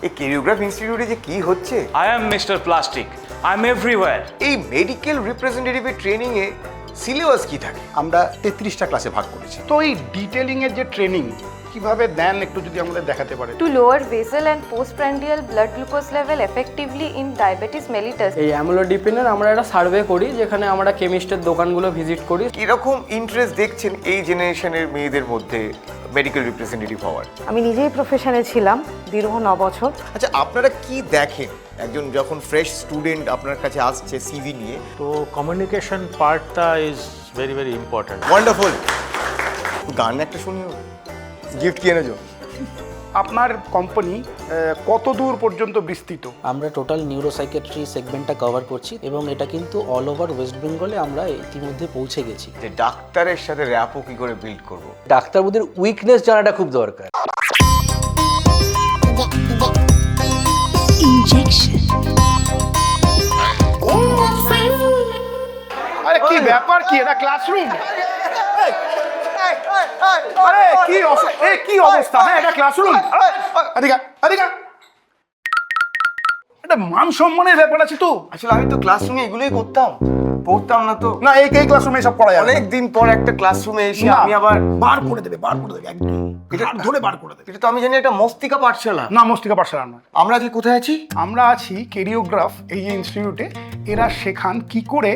এই কেরিওগ্রাফ ইনস্টিটিউটে যে কি হচ্ছে? I am Mr. Plastic. I'm everywhere. এই মেডিকেল রিপ্রেজেন্টেটিভের ট্রেনিং এ সিলেবাস কি থাকে? আমরা 33টা ক্লাসে ভাগ করেছি। তো এই ডিটেলিং এর যে ট্রেনিং কিভাবে দেন একটু যদি আমাদের দেখাতে পারে। To lower basal and postprandial blood glucose level effectively in diabetes mellitus. এই অ্যামোলোডিপিনের আমরা একটা সার্ভে করি, যেখানে আমরা কেমিস্টের দোকানগুলো ভিজিট করি। কিরকম ইন্টারেস্ট দেখছেন এই জেনারেশনের মেয়েদের মধ্যে মেডিকেল রিপ্রেজেন্টেটিভ হওয়ার? আমি নিজেই প্রফেশনে ছিলাম দীর্ঘ 9 বছর। আচ্ছা, আপনারা কি দেখেন একজন যখন ফ্রেশ স্টুডেন্ট আপনার কাছে আসছে সিভি নিয়ে? তো কমিউনিকেশন পার্টটা is very very important. Wonderful. গান একটা শুনিও। গিফট কি এনেছো? আপনার কোম্পানি কত দূর পর্যন্ত বিস্তৃত? আমরা টোটাল নিউরোসাইকেট্রি সেগমেন্টটা কভার করছি এবং এটা কিন্তু অল ওভার ওয়েস্ট বেঙ্গলে আমরা ইতিমধ্যে পৌঁছে গেছি। যে ডাক্তারের সাথে র্যাপও কি করে বিল্ড করব? ডাক্তারবাবুদের উইকনেস জানাটা খুব দরকার। আরে কি ব্যাপার, কি এটা ক্লাসরুম? আরে কি অবস্থা? হ্যাঁ, এটা ক্লাসরুম। আদিকা এটা মান সম্মানের ব্যাপার আছে তো। আসলে আমি তো ক্লাসরুমে এগুলোই করতাম, পড়তাম না তো। না, এই ক্লাসরুমে সব পড়া যাবে। অনেকদিন পর একটা ক্লাসরুমে এসে আমি আবার বার করে দেবে একদম। এটা ধরে বার করে দেবে। এটা তো আমি জানি একটা মস্তিকা পাঠশালা। না, মস্তিকা পাঠশালা না। আমরা আজকে কোথায় আছি? আমরা আছি কেরিওগ্রাফ এই ইনস্টিটিউটে। এরা শেখান কি করে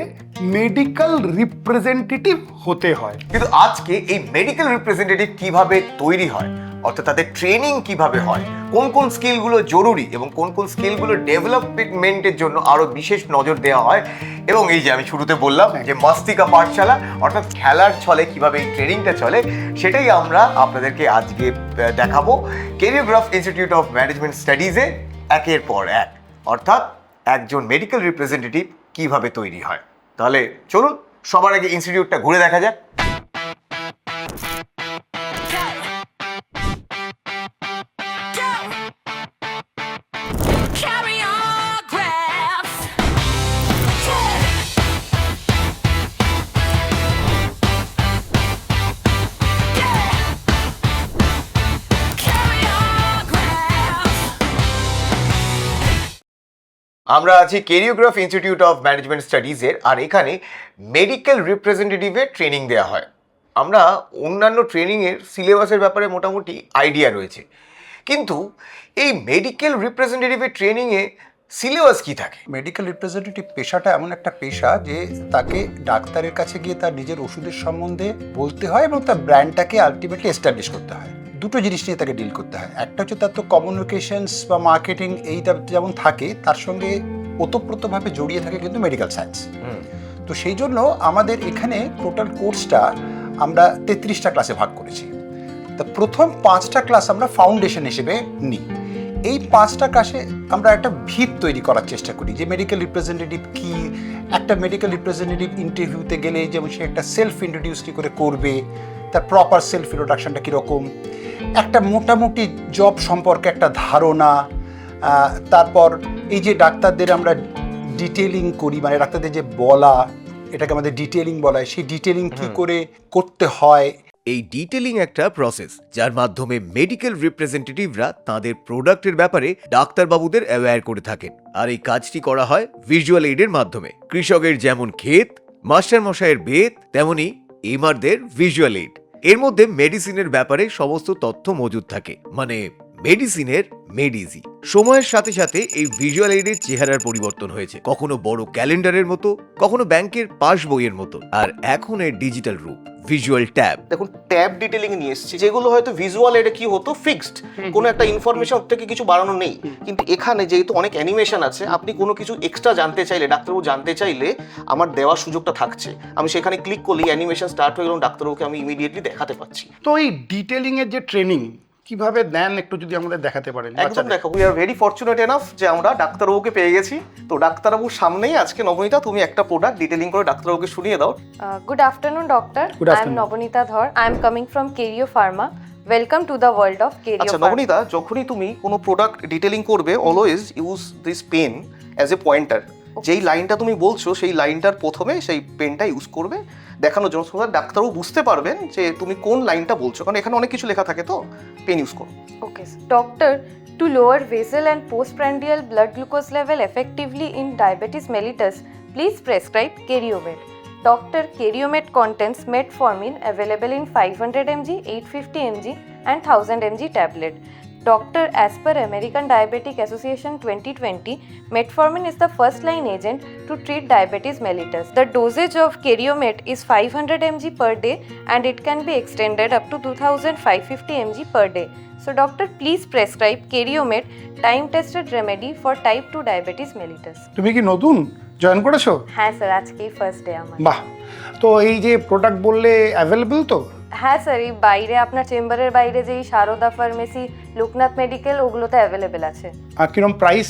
মেডিকেল রিপ্রেজেন্টেটিভ হতে হয়। কিন্তু আজকে এই মেডিকেল রিপ্রেজেন্টেটিভ কিভাবে তৈরি হয়, অর্থাৎ তাদের ট্রেনিং কিভাবে হয়, কোন কোন স্কিলগুলো জরুরি এবং কোন কোন স্কিলগুলো ডেভেলপমেন্টের জন্য আরো বিশেষ নজর দেওয়া হয়, এবং এই যে আমি শুরুতে বললাম যে মস্তিকা পাঠশালা অর্থাৎ খেলার ছলে কিভাবে এই ট্রেনিংটা চলে, সেটাই আমরা আপনাদেরকে আজকে দেখাবো কেরিওগ্রাফ ইনস্টিটিউট অফ ম্যানেজমেন্ট স্টাডিজে একের পর এক, অর্থাৎ একজন মেডিকেল রিপ্রেজেন্টেটিভ কিভাবে তৈরি হয়। তাহলে চলুন সবার আগে ইনস্টিটিউটটা ঘুরে দেখা যাক। আমরা আছি কেরিওগ্রাফ ইনস্টিটিউট অফ ম্যানেজমেন্ট স্টাডিজের, আর এখানে মেডিকেল রিপ্রেজেন্টেটিভের ট্রেনিং দেওয়া হয়। আমরা অন্যান্য ট্রেনিংয়ের সিলেবাসের ব্যাপারে মোটামুটি আইডিয়া রয়েছে, কিন্তু এই মেডিকেল রিপ্রেজেন্টেটিভের ট্রেনিংয়ে সিলেবাস কি থাকে? মেডিকেল রিপ্রেজেন্টেটিভ পেশাটা এমন একটা পেশা যে তাকে ডাক্তারের কাছে গিয়ে তার নিজের ওষুধের সম্বন্ধে বলতে হয় এবং তার ব্র্যান্ডটাকে আলটিমেটলি এস্টাবলিশ করতে হয়। দুটো জিনিস নিয়ে তাকে ডিল করতে হয়। একটা হচ্ছে তার তো কমিউনিকেশনস বা মার্কেটিং এইটা যেমন থাকে, তার সঙ্গে ওতপ্রোতভাবে জড়িয়ে থাকে কিন্তু মেডিকেল সায়েন্স। তো সেই জন্য আমাদের এখানে টোটাল কোর্সটা আমরা 33টা ক্লাসে ভাগ করেছি। তা প্রথম 5টা ক্লাস আমরা ফাউন্ডেশন হিসেবে নিই। এই 5টা ক্লাসে আমরা একটা ভিত তৈরি করার চেষ্টা করি যে মেডিকেল রিপ্রেজেন্টেটিভ কি, একটা মেডিকেল রিপ্রেজেন্টেটিভ ইন্টারভিউতে গেলে যেমন সে একটা সেলফ ইন্ট্রোডিউস কী করে করবে, তার প্রপার সেলফ ইন্ট্রোডাকশনটা কীরকম, একটা মোটামুটি জব সম্পর্কে একটা ধারণা, তারপর এই যে ডাক্তারদের আমরা ডিটেলিং করি, মানে ডাক্তারদের যে বলা, এটাকে আমাদের ডিটেলিং বলা হয়, সেই ডিটেলিং কী করে করতে হয়। এই ডিটেলিং একটা প্রসেস যার মাধ্যমে মেডিকেল রিপ্রেজেন্টেটিভরা তাদের প্রোডাক্টের ব্যাপারে ডাক্তারবাবুদের অ্যাওয়্যার করে থাকেন, আর এই কাজটি করা হয় ভিজুয়াল এইডের মাধ্যমে। কৃষকের যেমন ক্ষেত, মাস্টার মশাইয়ের বেত, তেমনি এমআরদের ভিজুয়াল এইড। এর মধ্যে মেডিসিনের ব্যাপারে সমস্ত তথ্য মজুদ থাকে, মানে মেডিসিনের মেডিজি। সময়ের সাথে সাথে এই ভিজুয়াল এইডের চেহারার পরিবর্তন হয়েছে, কখনো বড় ক্যালেন্ডারের মতো, কখনো ব্যাংকের পাস বইয়ের মতো, আর এখন এর ডিজিটাল রূপ ভিজুয়াল ট্যাব। দেখুন, ট্যাব ডিটেলিং নিয়ে এসেছি, যেগুলো হয়তো ভিজুয়াল এটা কি হতো ফিক্সড, কোনো একটা ইনফরমেশন থেকে কিছু বাড়ানো নেই, কিন্তু এখানে যেহেতু অনেক অ্যানিমেশন আছে, আপনি কোনো কিছু এক্সট্রা জানতে চাইলে, ডাক্তারবাবু জানতে চাইলে আমার দেওয়ার সুযোগটা থাকছে। আমি সেখানে ক্লিক করলেই অ্যানিমেশন স্টার্ট হয়ে গেল, ডাক্তারবাবুকে আমি ইমিডিয়েটলি দেখাতে পাচ্ছি। তো এই ডিটেলিং এর যে ট্রেনিং কিভাবে দেন একটু যদি আমাদের দেখাতে পারেন। একদম দেখো, we are very fortunate enough যে আমরা ডাক্তারবাবুকে পেয়ে গেছি। তো ডাক্তারবাবুর সামনেই আজকে নবনীতা, তুমি একটা প্রোডাক্ট ডিটেলিং করে ডাক্তারবাবুকে শুনিয়ে দাও। Good afternoon, doctor. Good I am afternoon. Nobonita Dhar. I am coming from Kerio Pharma. Welcome to the world of Kerio আচ্ছা Pharma. নবনীতা, যখনই তুমি কোনো প্রোডাক্ট ডিটেলিং করবে, always use this pen as a pointer. যেই লাইনটা তুমি বলছো সেই লাইনটার প্রথমে সেই পেনটা ইউজ করবে দেখানোর জন্য, ডাক্তারবাবু বুঝতে পারবেন যে তুমি কোন লাইনটা বলছো, কারণ এখানে অনেক কিছু লেখা থাকে, তো পেন ইউজ করো। Okay, sir. Doctor, To lower basal and postprandial blood glucose level effectively in diabetes mellitus, please prescribe Keriomed. Dr. Keriomed contains metformin available in 500 mg, 850 mg and 1000 mg tablet. Doctor, as per American Diabetic Association 2020, metformin is the first line agent to treat diabetes mellitus. The dosage of Keriomed is 500 mg per day and it can be extended up to 2550 mg per day. So doctor, please prescribe Keriomed, time tested remedy for type 2 diabetes mellitus. তুমি কি নতুন join করেছো? হ্যাঁ sir, আজকেই first day আমার। বাহ, তো এই যে প্রোডাক্ট বললে অ্যাভেলেবল তো? হ্যাঁ স্যার, এই বাইরে আপনার চেম্বারের বাইরে যেই সারদা ফার্মেসি, লোকনাথ মেডিকেল, ওগুলোতে অ্যাভেলেবেল আছে। আর কিরম প্রাইস?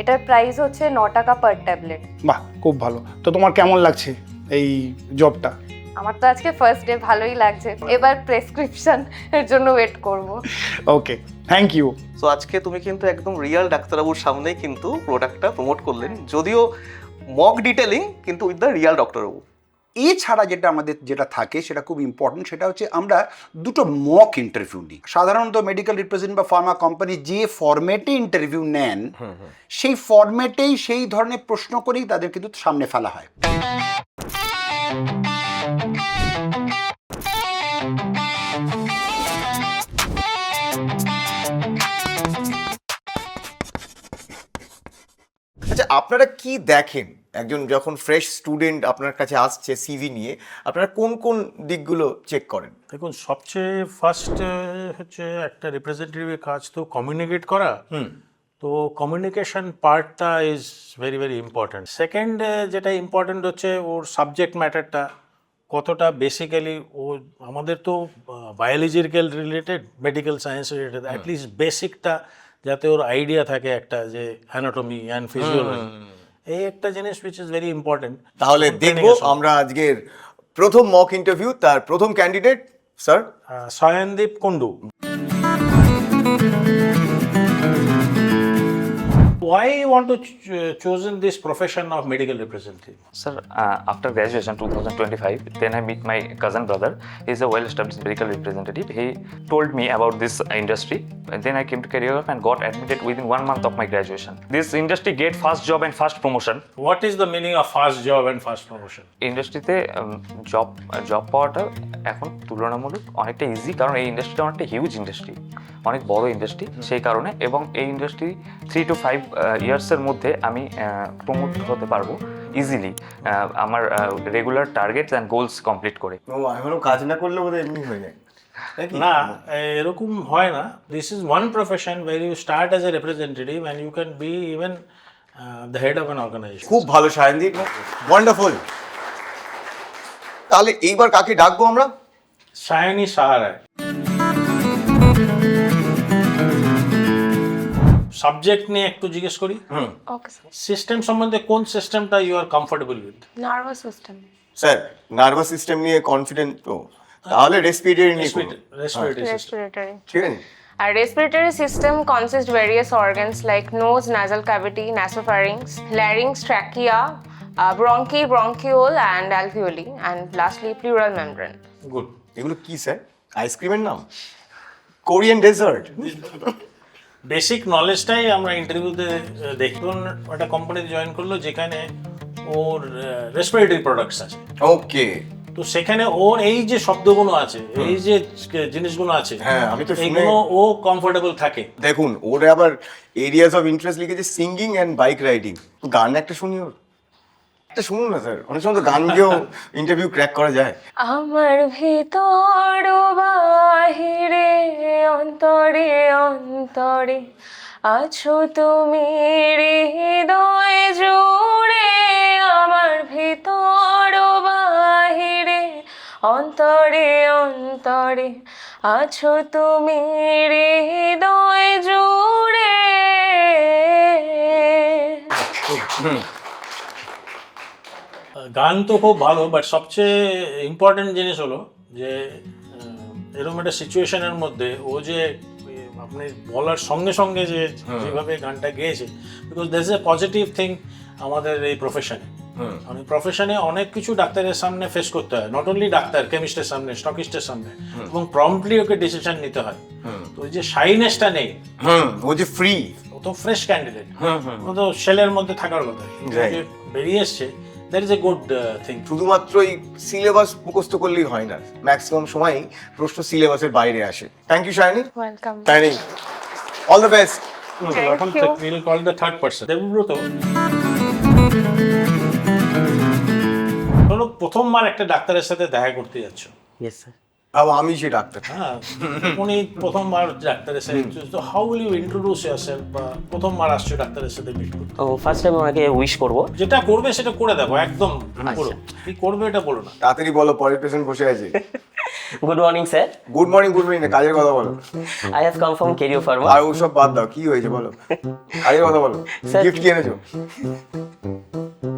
এটার প্রাইস হচ্ছে 9 টাকা পার ট্যাবলেট। বাহ, খুব ভালো। তো তোমার কেমন লাগছে এই জবটা? আমার তো আজকে ফার্স্ট ডে, ভালোই লাগছে। এবার প্রেসক্রিপশন এর জন্য ওয়েট করব। ওকে, থ্যাংক ইউ। সো আজকে তুমি কিন্তু একদম রিয়েল ডাক্তারবাবুর সামনেই কিন্তু প্রোডাক্টটা প্রমোট করলেন, যদিও মক ডিটেলিং, কিন্তু উইথ দ্য রিয়েল ডক্টরবাবু। এছাড়া যেটা থাকে সেটা খুব ইম্পর্টেন্ট, সেটা হচ্ছে আমরা দুটো মক ইন্টারভিউ নিই। সাধারণত মেডিকেল রিপ্রেজেন্টেটিভ বা ফার্মা কোম্পানি যে ফরম্যাটে ইন্টারভিউ নেন, সেই ফরম্যাটেই সেই ধরনের প্রশ্ন করেই তাদের কিন্তু সামনে ফেলা হয়। আচ্ছা, আপনারা কি দেখেন একজন যখন ফ্রেশ স্টুডেন্ট আপনার কাছে আসছে সিভি নিয়ে, আপনারা কোন কোন দিকগুলো চেক করেন? দেখুন, সবচেয়ে ফার্স্ট হচ্ছে একটা রিপ্রেজেন্টেটিভের কাজ তো কমিউনিকেট করা। তো কমিউনিকেশন পার্টটা is very very important. Second যেটা ইম্পর্ট্যান্ট হচ্ছে ওর সাবজেক্ট ম্যাটারটা কতটা বেসিক্যালি, ও আমাদের তো biological related, medical science related, at least বেসিকটা যাতে ওর আইডিয়া থাকে একটা, যে অ্যানাটমি অ্যান্ড ফিজিওলজি, এই একটা জিনিস উইচ ইজ ভেরি ইম্পর্টেন্ট। তাহলে দেখবো আমরা আজকের প্রথম মক ইন্টারভিউ, তার প্রথম candidate sir Sayandeep Kundu. Why you want to chosen this profession of medical representative? Sir, after graduation 2025, then I meet my cousin brother. He's a well-established medical representative. He told me about this industry. And then I came to Career and got admitted within 1 month of my graduation. This industry get fast job and fast promotion. What is the meaning of fast job and fast promotion? ইন্ডাস্ট্রিতে job পাওয়াটা এখন তুলনামূলক অনেকটা easy, কারণ এই ইন্ডাস্ট্রিটা অনেকটা huge industry, অনেক বড় ইন্ডাস্ট্রি সেই কারণে। এবং এই ইন্ডাস্ট্রি 3 to 5 ইয়ার্সের মধ্যে আমি প্রমোট হতে পারবো ইজিলি, আমার regular targets and goals complete করে। এখনো কাজ না করলে বোধহয় এমনি হয়ে যায় না, এরকম হয় না। This is one profession where you start as a representative and you can be even the head of an organisation. খুব ভালো সায়নদীপ, ওয়ান্ডারফুল। তাহলে এইবার কাকে ডাকবো আমরা? সায়নী সাহারায়। সাবজেক্ট নিয়ে একটু জিজ্ঞেস করি। Okay sir. সিস্টেম সম্বন্ধে কোন সিস্টেমটা you are comfortable with? Nervous system. Sir, nervous system নিয়ে কনফিডেন্ট তো? তাহলে রেসপিরেটরি নিয়ে করুন। Respiratory. ঠিক আছে। Our respiratory system consists various organs like nose, nasal cavity, nasopharynx, larynx, trachea, bronchi, bronchiole, and alveoli, and lastly pleural membrane. Good. এগুলো কি sir? আইসক্রিমের নাম? Korean dessert? বেসিক নলেজটাই আমরা ইন্টারভিউতে দেখি। একটা কোম্পানিতে জয়েন করলো যেখানে ওর রেসপিরেটরি প্রোডাক্টস আছে। ওকে। তো সেখানে ওর এই যে শব্দগুলো আছে, এই যে জিনিসগুলো আছে, হ্যাঁ, আমি তো এইগুলো ও কমফোর্টেবল থাকে। দেখুন, ওর আবার এরিয়াস অফ ইন্টারেস্ট লিখেছে সিঙ্গিং অ্যান্ড বাইক রাইডিং। গান একটা শুনি ওর, একটা শুনুন না স্যার, অনেক সময় তো গান গিয়েও ইন্টারভিউ ক্র্যাক করা যায়। আমার ভিতর বাহিরে অন্তরে অন্তরে আছো তুমি হৃদয় জুড়ে, আমার ভিতর বাহিরে অন্তরে অন্তরে আছো তুমি হৃদয় জুড়ে। গান তো খুব ভালো, বাট সবচেয়ে ইম্পর্টেন্ট জিনিস হলো যে এরকম একটা সিচুয়েশনের মধ্যে ও যে আপনি বলার সঙ্গে সঙ্গে যে যেভাবে গানটা গেয়েছে, because that is a positive thing আমাদের এই প্রফেশনে। মানে প্রফেশনে অনেক কিছু ডাক্তারের সামনে ফেস করতে হয়, নট অনলি ডাক্তার, কেমিস্টের সামনে, স্টকিস্টের সামনে, এবং প্রম্পটলি ওকে ডিসিশন নিতে হয়। তো ওই যে শাইনেসটা নেই, ও যে ফ্রি, ও তো ফ্রেশ ক্যান্ডিডেট, ও তো সেলের মধ্যে থাকার কথা, যে বেরিয়ে এসছে, that is a good thing. শুধুমাত্র এই সিলেবাস মুখস্থ করলেই হয় না, ম্যাক্সিমাম সময়ই প্রশ্ন সিলেবাসের বাইরে আসে। Thank you Shiny. Welcome. Shiny, all the best. এখন will call the third person, Debabrata. ধরো প্রথমবার একটা ডাক্তারের সাথে দেখা করতে যাচ্ছ, ইয়েস স্যার। আমি সেই ডাক্তার। হ্যাঁ, উনি প্রথমবার ডাক্তারের সাথে, তো how will you introduce yourself? বা প্রথমবার আসছো ডাক্তারের সাথে মিট করতে, ও ফার্স্ট টাইম ওনাকে উইশ করব। যেটা করবে সেটা করে দেবো একদম পুরো, কি করবে এটা বলো না। তাড়াতাড়ি বলো, পরের পেশেন্ট বসে আছে। Good morning sir. Good morning না, কাজের কথা বলো। I have come from Kerio pharma. আর ওসব বাদ দাও, কি হয়েছে বলো, কাজের কথা বলো। Sir- গিফট কি এনেছো?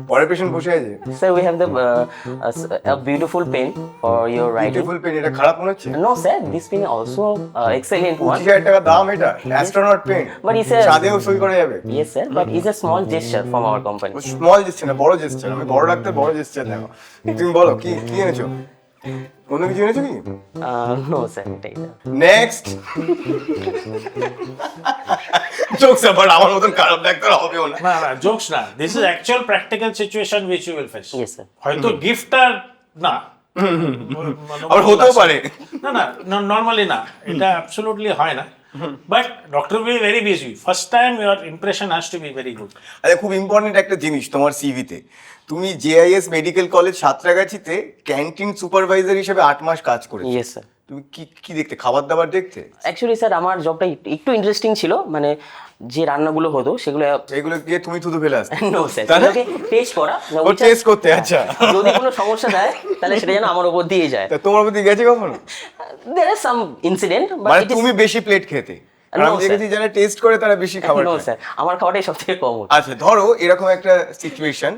পরের পেশেন্ট বসে আছে। Sir we have the beautiful pen for your writing. Beautiful pen, এটা খারাপ মনে হচ্ছে? No sir, this pen also excellent one. 25,000 টাকা দাম এটা, astronaut pen. But it's a চাঁদেও সই করা যাবে। yes sir, but it's a small gesture from our company. Small gesture না, বড় জেস্টার। আমি বড় ডাক্তার, বড় জেস্টার দেখো। তুমি বলো কি কি এনেছো? অন্য কিছু এনেছো কি? No sir, এটাই না। নেক্সট। জোকস, আবার আমার মতন খারাপ ডাক্তার হবেও না। না না, জোকস না, this is actual practical situation which you will face. Yes sir. হয়তো গিফটটা না, আর হতেও পারে। না না, নর্মালি না, এটা অ্যাবসলিউটলি হয় না, but doctor will be very busy. First time your impression has to be very good. আরে খুব ইম্পর্টেন্ট একটা জিনিস তোমার সিভিতে, তুমি জেআইএস মেডিকেল কলেজ সাঁতরাগাছিতে ক্যান্টিন সুপারভাইজার হিসেবে 8 মাস কাজ করেছো। Yes sir. তুমি কি কি দেখতে, খাবার দাবার দেখতে? অ্যাকচুয়ালি স্যার আমার জবটা একটু ইন্টারেস্টিং ছিল, মানে যে রান্নাগুলো হতো সেগুলো এগুলো গিয়ে তুমি থুতু ফেলে আসতে? নো স্যার, সেগুলোকে টেস্ট করা। ও টেস্ট করতে, আচ্ছা। যদি কোনো সমস্যা দেয় তাহলে সেটা যেন আমার উপর দিয়ে যায়। তা তোমার প্রতি গেছে কখনো? There is some incident, but মানে it is তুমি বেশি প্লেট খেতে? No, আমি দেখেছি যারা টেস্ট করে তারা বেশি খাবার নো খায়। স্যার, আমার খাওয়াটাই সবথেকে কম হতো। আচ্ছা, ধরো এরকম একটা সিচুয়েশন,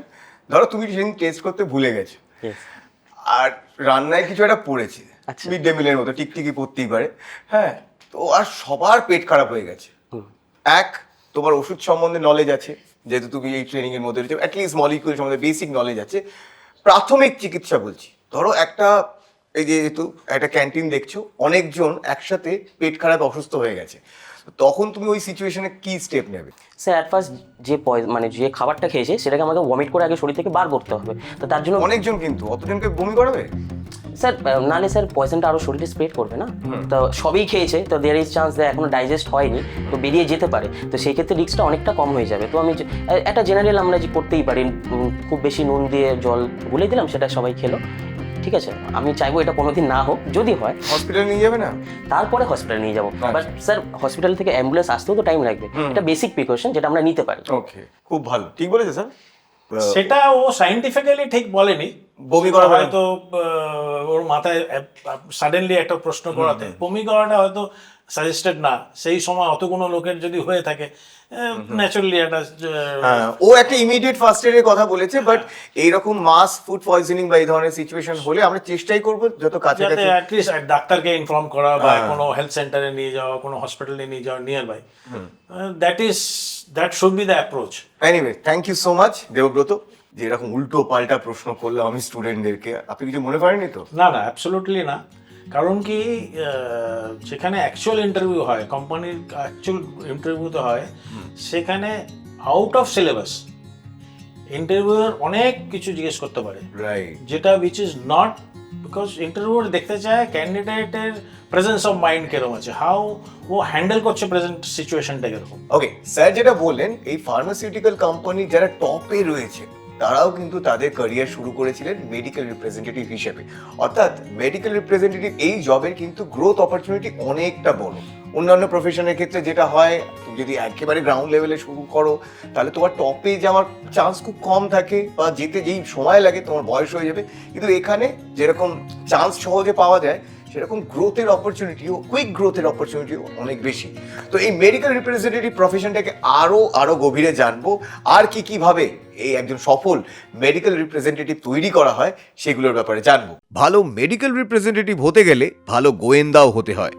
ধরো তুমি সেদিন টেস্ট করতে ভুলে গেছো, Yes. আর রান্নায় কিছু একটা পড়েছে, আচ্ছা। মিড ডে মিলের মতো টিকটিকি পড়তেই পারে, হ্যাঁ, তো আর সবার পেট খারাপ হয়ে গেছে। এক, তোমার ওষুধ সম্বন্ধে নলেজ আছে, যেহেতু তুমি এই ট্রেনিং এর মধ্যে রয়েছে, অ্যাটলিস্ট মলিকিউল সম্বন্ধে বেসিক নলেজ আছে। প্রাথমিক চিকিৎসা বলছি, ধরো একটা এই যেহেতু একটা ক্যান্টিন দেখছো, অনেকজন একসাথে পেট খারাপ অসুস্থ হয়ে গেছে, তখন তুমি ওই সিচুয়েশনে কি স্টেপ নেবে? স্যার অ্যাট ফার্স্ট যে মানে যে খাবারটা খেয়েছে সেটাকে আমাকে ভমিট করে আগে শরীর থেকে বার করতে হবে। তো তার জন্য অনেকজন, কিন্তু অতজনকে বমি করাবে? স্যার নাহলে স্যার পয়সনটা আরও শরীরে স্প্রেড করবে না। তো সবই খেয়েছে, তো দেয়ার ইজ চান্স দেয় এখনো ডাইজেস্ট হয়নি, তো বেরিয়ে যেতে পারে, তো সেই ক্ষেত্রে রিস্কটা অনেকটা কম হয়ে যাবে। তো আমি একটা জেনারেল আমরা যে করতেই পারি, খুব বেশি নুন দিয়ে জল গুলে দিলাম, সেটা সবাই খেলো, ঠিক আছে। আমি চাইবো এটা কোনোদিন না হোক, যদি হয় হসপিটালে নিয়ে যাবে না? তারপরে হসপিটালে নিয়ে যাবো। বাট স্যার হসপিটাল থেকে অ্যাম্বুলেন্স আসতেও তো টাইম লাগবে, এটা বেসিক প্রিকশন যেটা আমরা নিতে পারি। ওকে, খুব ভালো, ঠিক বলেছে স্যার। সেটা ও সাইন্টিফিক্যালি ঠিক বলেনি, বমি করা হয়তো ওর মাথায় সাডেনলি একটা প্রশ্ন করাতে বমি করাটা হয়তো সাজেস্টেড না, সেই সময় অতগুলো লোকের যদি হয়ে থাকে ন্যাচারালি একটা ও একটা ইমিডিয়েট ফার্স্ট এডের কথা বলেছে, বাট এইরকম মাস ফুড পয়জনিং বা এই ধরনের সিচুয়েশন হলে আমরা চেষ্টাই করব যত কাছাকাছি, যাতে অ্যাটলিস্ট ডাক্তারকে ইনফর্ম করা বা কোনো হেলথ সেন্টারে নিয়ে যাওয়া, কোনো হসপিটালে নিয়ে যাওয়া near by, that should be the approach. Anyway, thank you so much Debabrata, যে এরকম উল্টো পাল্টা প্রশ্ন করলাম আমি স্টুডেন্টদেরকে। আপনি কিছু মনে করেননি তো? না না, অ্যাবসলিউটলি না, কারণ কি যেখানে অ্যাকচুয়াল ইন্টারভিউ হয়, কোম্পানির অ্যাকচুয়াল ইন্টারভিউতে হয়, সেখানে আউট অফ সিলেবাস ইন্টারভিউয়ার অনেক কিছু জিজ্ঞেস করতে পারে, রাইট, যেটা which is not, because interviewer দেখতে চায় ক্যান্ডিডেটের প্রেজেন্স অফ মাইন্ড কিরকম আছে, হাউ ও হ্যান্ডেল করছে প্রেজেন্ট সিচুয়েশনটা কিরকম। ওকে স্যার, যেটা বললেন এই ফার্মাসিউটিক্যাল কোম্পানি যারা টপে রয়েছে তারাও কিন্তু তাদের ক্যারিয়ার শুরু করেছিলেন মেডিকেল রিপ্রেজেন্টেটিভ হিসেবে, অর্থাৎ মেডিকেল রিপ্রেজেন্টেটিভ এই জবের কিন্তু গ্রোথ অপরচুনিটি অনেকটা বড়। অন্যান্য প্রফেশনের ক্ষেত্রে যেটা হয়, তুমি যদি একেবারে গ্রাউন্ড লেভেলে শুরু করো তাহলে তোমার টপে যাওয়ার চান্স খুব কম থাকে, বা যেতে যেই সময় লাগে তোমার বয়স হয়ে যাবে, কিন্তু এখানে যেরকম চান্স সহজে পাওয়া যায় সেরকম গ্রোথের অপরচুনিটিও, কুইক গ্রোথের অপরচুনিটিও অনেক বেশি। তো এই মেডিকেল রিপ্রেজেন্টেটিভ প্রফেশনটাকে আরো গভীরে জানবো, আর কিভাবে এই একজন সফল মেডিকেল রিপ্রেজেন্টেটিভ তৈরি করা হয় সেগুলোর ব্যাপারে জানবো। ভালো মেডিকেল রিপ্রেজেন্টেটিভ হতে গেলে ভালো গোয়েন্দাও হতে হয়,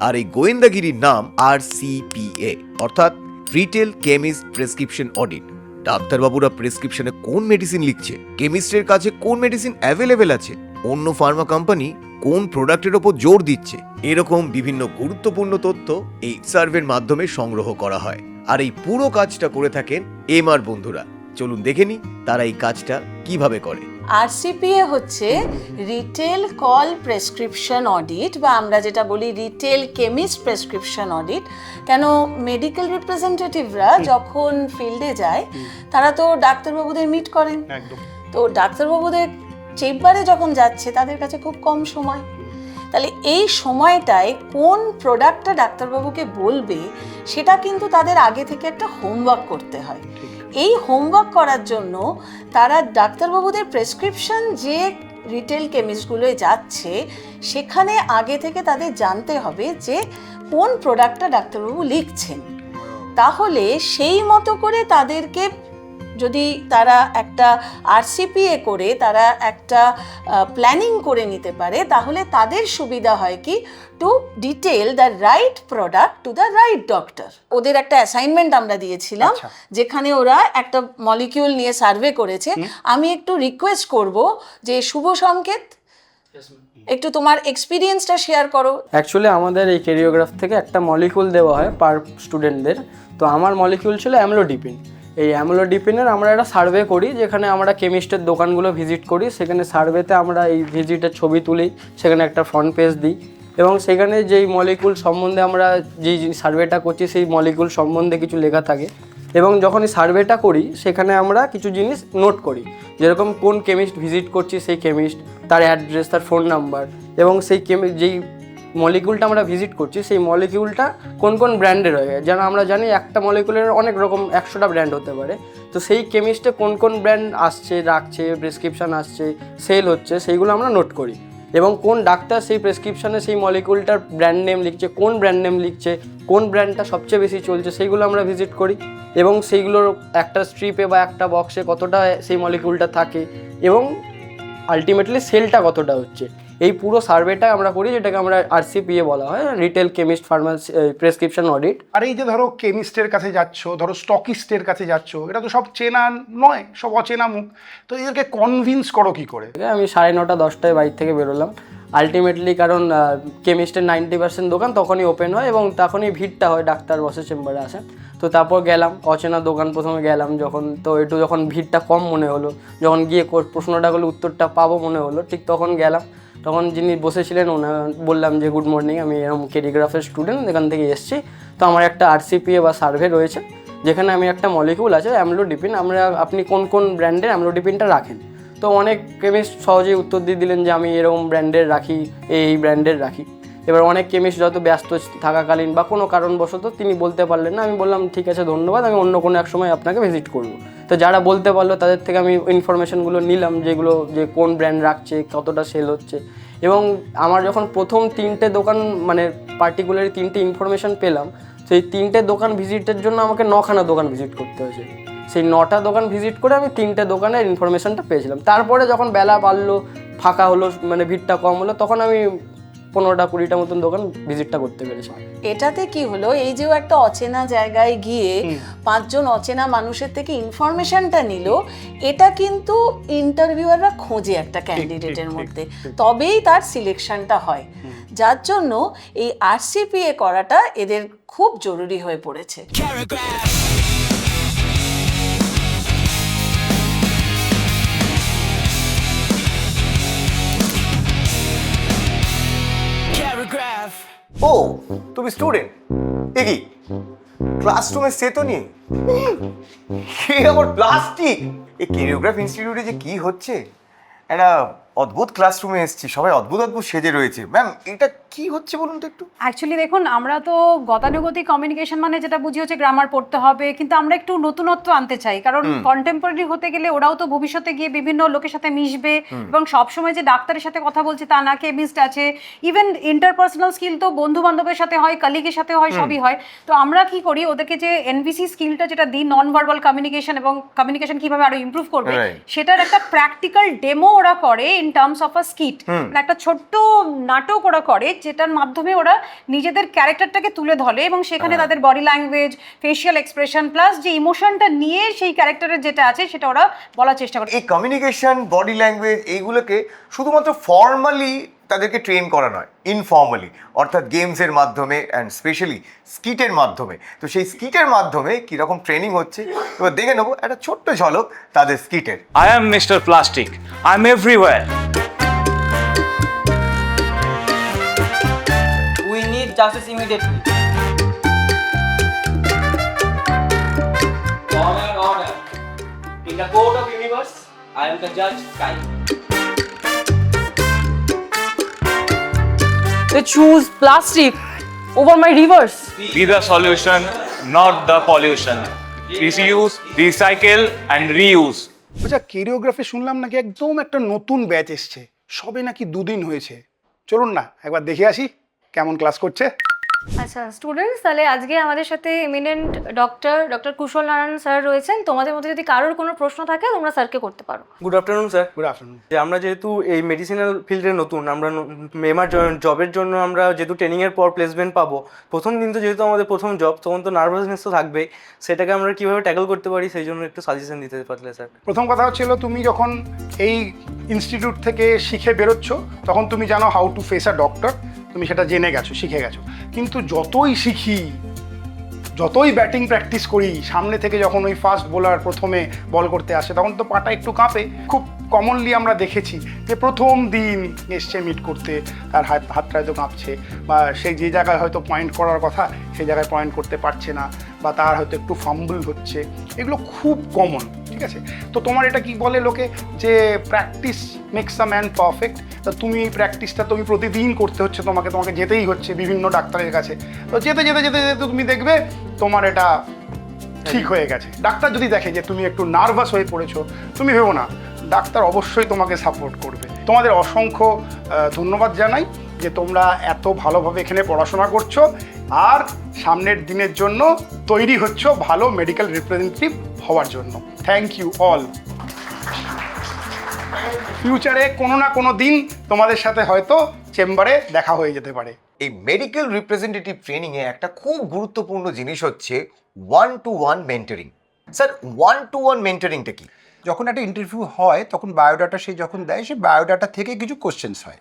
আর এই গোয়েন্দাগিরির নাম RCPA, অর্থাৎ রিটেল কেমিস্ট প্রেসক্রিপশন অডিট। ডাক্তারবাবুরা প্রেসক্রিপশনে কোন মেডিসিন লিখছে, কেমিস্টের কাছে কোন মেডিসিন অ্যাভেলেবেল আছে, অন্য ফার্মা কোম্পানি কোন প্রোডাক্টের ওপর জোর দিচ্ছে, এরকম বিভিন্ন গুরুত্বপূর্ণ তথ্য এই সার্ভের মাধ্যমে সংগ্রহ করা হয়। আর এই পুরো কাজটা করে থাকেন এমআর বন্ধুরা। চলুন দেখে নি তারা এই কাজটা কিভাবে করে। আরসিপিএ হচ্ছে রিটেল কল প্রেসক্রিপশন অডিট, বা আমরা যেটা বলি রিটেল কেমিস্ট প্রেসক্রিপশন অডিট। কেন মেডিকেল রিপ্রেজেন্টেটিভরা যখন ফিল্ডে যায় তারা তো ডাক্তারবাবুদের মিট করেন, তো ডাক্তারবাবুদের চেম্বারে যখন যাচ্ছে তাদের কাছে খুব কম সময়। তাহলে এই সময়টায় কোন প্রোডাক্টটা ডাক্তারবাবুকে বলবে সেটা কিন্তু তাদের আগে থেকে একটা হোমওয়ার্ক করতে হয়। এই হোমওয়ার্ক করার জন্য তারা ডাক্তারবাবুদের প্রেসক্রিপশন যে রিটেল কেমিস্টগুলোয় যাচ্ছে সেখানে আগে থেকে তাদের জানতে হবে যে কোন প্রোডাক্টটা ডাক্তারবাবু লিখছেন। তাহলে সেই মতো করে তাদেরকে যদি তারা একটা আরসিপিএ করে তারা একটা প্ল্যানিং করে নিতে পারে, তাহলে তাদের সুবিধা হয় কি two detail the right product to the right doctor. ওদের একটা অ্যাসাইনমেন্ট আমরা দিয়েছিলাম যেখানে ওরা একটা মলিকিউল নিয়ে সার্ভে করেছে। আমি একটু রিকোয়েস্ট করব যে শুভ সংকেত একটু তোমার এক্সপিরিয়েন্সটা শেয়ার করো। অ্যাকচুয়ালি আমাদের এই ক্যারিওগ্রাফ থেকে একটা মলিকিউল দেওয়া হয় পার স্টুডেন্টদের। তো আমার মলিকিউল ছিল অ্যামলোডিপিন। এই অ্যামলোডিপিনের আমরা একটা সার্ভে করি, যেখানে আমরা কেমিস্টের দোকানগুলো ভিজিট করি। সেখানে সার্ভেতে আমরা এই ভিজিটের ছবি তুলি, সেখানে একটা ফ্রন্ট পেজ দিই, এবং সেখানে যেই মলিকিউল সম্বন্ধে আমরা যেই সার্ভেটা করছি সেই মলিকিউল সম্বন্ধে কিছু লেখা থাকে। এবং যখন এই সার্ভেটা করি সেখানে আমরা কিছু জিনিস নোট করি, যেরকম কোন কেমিস্ট ভিজিট করছি সেই কেমিস্ট, তার অ্যাড্রেস, তার ফোন নাম্বার, এবং সেই যেই মলিকিউলটা আমরা ভিজিট করছি সেই মলিকিউলটা কোন কোন ব্র্যান্ডের হয়ে যেন আমরা জানি একটা মলিকিউলের অনেক রকম 100টা ব্র্যান্ড হতে পারে। তো সেই কেমিস্টে কোন কোন ব্র্যান্ড আসছে, রাখছে, প্রেসক্রিপশান আসছে, সেল হচ্ছে, সেইগুলো আমরা নোট করি। এবং কোন ডাক্তার সেই প্রেসক্রিপশানে সেই মলিকিউলটার ব্র্যান্ড নেম লিখছে, কোন ব্র্যান্ড নেম লিখছে, কোন ব্র্যান্ডটা সবচেয়ে বেশি চলছে, সেইগুলো আমরা ভিজিট করি। এবং সেইগুলোর একটা স্ট্রিপে বা একটা বক্সে কতটা সেই মলিকিউলটা থাকে এবং আলটিমেটলি সেলটা কতটা হচ্ছে, এই পুরো সার্ভেটা আমরা করি, যেটাকে আমরা আরসিপিএ বলা হয়, retail chemist pharmacy prescription audit. আর এই যে ধরো কেমিস্টের কাছে যাচ্ছ, ধরো স্টকিস্টের কাছে যাচ্ছ, এটা তো সব চেনা নয়, সব অচেনা মুখ, তো এদেরকে কনভিন্স করো কি করে? আমি 9:30 10টায় বাড়ি থেকে বেরোলাম আলটিমেটলি, কারণ কেমিস্টের 90% দোকান তখনই ওপেন হয় এবং তখনই ভিড়টা হয়, ডাক্তার বসে চেম্বারে আসে। তো তারপর গেলাম অচেনা দোকান, প্রথমে গেলাম যখন, তো একটু যখন ভিড়টা কম মনে হলো, যখন গিয়ে প্রশ্নটা করলে উত্তরটা পাবো মনে হলো, ঠিক তখন গেলাম। তখন যিনি বসেছিলেন বললাম যে গুড মর্নিং, আমি এরকম ক্যারিগ্রাফের স্টুডেন্ট, এখান থেকে এসেছি। তো আমার একটা আরসিপিএ বা সার্ভে রয়েছে যেখানে আমি একটা মলিকিউল আছে অ্যামলোডিপিন, আপনি কোন কোন ব্র্যান্ডের অ্যামলোডিপিনটা রাখেন। তো অনেক কেমিস্ট সহজেই উত্তর দিয়ে দিলেন যে আমি এরকম ব্র্যান্ডের রাখি, এই ব্র্যান্ডের রাখি। এবার অনেক কেমিস্ট যত ব্যস্ত থাকাকালীন বা কোনো কারণবশত তিনি বলতে পারলেন না। আমি বললাম ঠিক আছে ধন্যবাদ, আমি অন্য কোনো এক সময় আপনাকে ভিজিট করবো। তো যারা বলতে পারলো তাদের থেকে আমি ইনফরমেশনগুলো নিলাম, যেগুলো যে কোন ব্র্যান্ড রাখছে, কতটা সেল হচ্ছে। এবং আমার যখন প্রথম 3টে দোকান, মানে পার্টিকুলারলি 3টে ইনফরমেশন পেলাম, সেই 3টে দোকান ভিজিটের জন্য আমাকে 9খানা দোকান ভিজিট করতে হয়েছে। সেই 9টা দোকান ভিজিট করে আমি 3টে দোকানের ইনফরমেশনটা পেয়েছিলাম। তারপরে যখন বেলা বাড়লো, ফাঁকা হলো, মানে ভিড়টা কম হলো, তখন আমি 15টা-20টা মতন দোকান ভিজিটটা করতে পেরেছি। এটাতে কি হলো, এই যে একটা অচেনা জায়গায় গিয়ে 5জন অচেনা মানুষের থেকে ইনফরমেশনটা নিল, এটা কিন্তু ইন্টারভিউয়াররা খোঁজে একটা ক্যান্ডিডেটের মধ্যে, তবেই তার সিলেকশনটা হয়। যার জন্য এই আরসিপিএ করাটা এদের খুব জরুরি হয়ে পড়েছে। ও তুমি স্টুডেন্ট, এ কি ক্লাসরুমে সেতো নিয়ে আবার প্লাস্টিক? এই ক্যারিওগ্রাফ ইনস্টিটিউটে যে কি হচ্ছে, একটা অদ্ভুত ক্লাসরুমে এসেছি, সবাই অদ্ভুত অদ্ভুত সেজে রয়েছে। ম্যাম এটা কি হচ্ছে বলুন তো একটু। অ্যাকচুয়ালি দেখুন, আমরা তো গতানুগতিক কমিউনিকেশন মানে যেটা বুঝি হচ্ছে গ্রামার পড়তে হবে, কিন্তু আমরা একটু নতুনত্ব আনতে চাই, কারণ কন্টেম্পোরারি হতে গেলে ওরাও তো ভবিষ্যতে গিয়ে বিভিন্ন লোকের সাথে মিশবে, এবং সবসময় যে ডাক্তারের সাথে কথা বলছে তা না, কেমিস্ট আছে, ইভেন ইন্টারপার্সোনাল স্কিল তো বন্ধু বান্ধবের সাথে হয়, কলিগের সাথে হয়, সবই হয়। তো আমরা কি করি, ওদেরকে যে এনভিসি স্কিলটা যেটা দিই, নন ভার্বাল কমিউনিকেশন, এবং কমিউনিকেশন কিভাবে আরো ইমপ্রুভ করবে সেটার একটা প্র্যাকটিক্যাল ডেমো ওরা করে in terms of a skit, একটা ছোট্ট নাটক ওরা করে যেটার মাধ্যমে ওরা নিজেদের ক্যারেক্টারটাকে তুলে ধরে এবং সেখানে তাদের body language, facial expression plus যে ইমোশনটা নিয়ে সেই ক্যারেক্টারের যেটা আছে সেটা ওরা বলার চেষ্টা করে। এই কমিউনিকেশন, বডি ল্যাঙ্গুয়েজ এইগুলোকে শুধুমাত্র ফর্মালি তাদেরকে ট্রেন করা নয়, ইনফর্মালি, অর্থাৎ গেমসের মাধ্যমে অ্যান্ড স্পেশালি স্কিটের মাধ্যমে। তো সেই স্কিটের মাধ্যমে কীরকম ট্রেনিং হচ্ছে এবার দেখে নেবো একটা ছোট্ট ঝলক তাদের স্কিটের। I am Mr. Plastic. I'm everywhere. We need justice immediately. Order. In the court of universe, I am the judge, Kai. They choose plastic over my rivers. Be the solution, not the pollution. Reuse, recycle, and reuse. আচ্ছা, choreography শুনলাম নাকি একদম একটা নতুন batch এসছে, সবে নাকি 2 দিন হয়েছে। চলুন না একবার দেখে আসি কেমন ক্লাস করছে। আচ্ছা স্টুডেন্টস, তাহলে আজকে আমাদের সাথে এমিনেন্ট ডক্টর কুশল নারায়ণ স্যার রয়েছেন। তোমাদের মধ্যে যদি কারোর কোনো প্রশ্ন থাকে তোমরা স্যারকে করতে পারো। Good afternoon sir. Good afternoon. যে আমরা যেহেতু এই মেডিসিনাল ফিল্ডে নতুন, আমরা মেমার জবের জন্য আমরা যেহেতু ট্রেনিংয়ের পর প্লেসমেন্ট পাবো, প্রথম দিন তো যেহেতু আমাদের প্রথম জব, তখন তো নার্ভাসনেস তো থাকবেই, সেটাকে আমরা কীভাবে ট্যাকল করতে পারি সেই জন্য একটু সাজেশন দিতে পারলে স্যার। প্রথম কথা হচ্ছিল, তুমি যখন এই ইনস্টিটিউট থেকে শিখে বেরোচ্ছ তখন তুমি জানো how to face a doctor, তুমি সেটা জেনে গেছো, শিখে গেছো। কিন্তু যতই শিখি, যতই ব্যাটিং প্র্যাকটিস করি, সামনে থেকে যখন ওই ফাস্ট বোলার প্রথমে বল করতে আসে তখন তো পাটা একটু কাঁপে। খুব কমনলি আমরা দেখেছি যে প্রথম দিন এসছে মিট করতে, তার হাতটা হয়তো কাঁপছে, বা সেই যে জায়গায় হয়তো পয়েন্ট করার কথা সেই জায়গায় পয়েন্ট করতে পারছে না, বা তার হয়তো একটু ফাম্বল হচ্ছে। এগুলো খুব কমন, ঠিক আছে? তো তোমার এটা কি বলে লোকে যে practice makes a man perfect. তা তুমি প্র্যাকটিসটা তুমি প্রতিদিন করতে হচ্ছে, তোমাকে যেতেই হচ্ছে বিভিন্ন ডাক্তারের কাছে। তো যেতে যেতে যেতে যেতে তুমি দেখবে তোমার এটা ঠিক হয়ে গেছে। ডাক্তার যদি দেখে যে তুমি একটু নার্ভাস হয়ে পড়েছো, তুমি ভেবো না, ডাক্তার অবশ্যই তোমাকে সাপোর্ট করবে। তোমাদের অসংখ্য ধন্যবাদ জানাই যে তোমরা এত ভালোভাবে এখানে পড়াশোনা করছো আর সামনের দিনের জন্য তৈরি হচ্ছ ভালো মেডিকেল রিপ্রেজেন্টেটিভ হওয়ার জন্য। Thank you all. ফিউচারে কোনো না কোনো দিন তোমাদের সাথে হয়তো চেম্বারে দেখা হয়ে যেতে পারে। এই মেডিকেল রিপ্রেজেন্টেটিভ ট্রেনিংয়ে একটা খুব গুরুত্বপূর্ণ জিনিস হচ্ছে 1-to-1 মেন্টরিং। স্যার, 1-to-1 মেন্টরিংটা কি? যখন একটা ইন্টারভিউ হয় তখন বায়োডাটা সে যখন দেয়, সেই বায়োডাটা থেকে কিছু কোশ্চেন্স হয়।